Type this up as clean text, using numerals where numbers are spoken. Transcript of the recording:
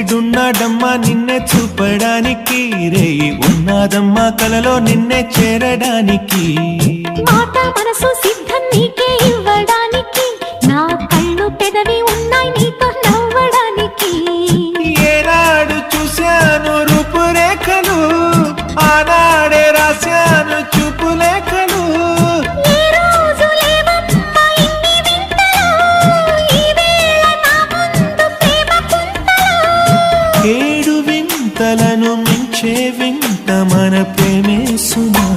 వీడున్నాడమ్మా నిన్నే చూపడానికి, రేయి ఉన్నాదమ్మా కలలో నిన్నే చేరడానికి. మాట మనసు సిద్ధం నీకే ఇవ్వడానికి, నా కళ్ళు పెదవి ఉన్నాయి నీతో నవ్వడానికి. ఏనాడు చూశాను రూపురేఖలు, ఆనాడే రాశాను చూపులేఖలు. ఏ రోజు లేవమ్మా ఇన్ని వింతలు, ఈ వేళ నా ముందు ప్రేమ పుంతలు. ఏడు వింతలను మించే వింత మన ప్రేమే సుమా.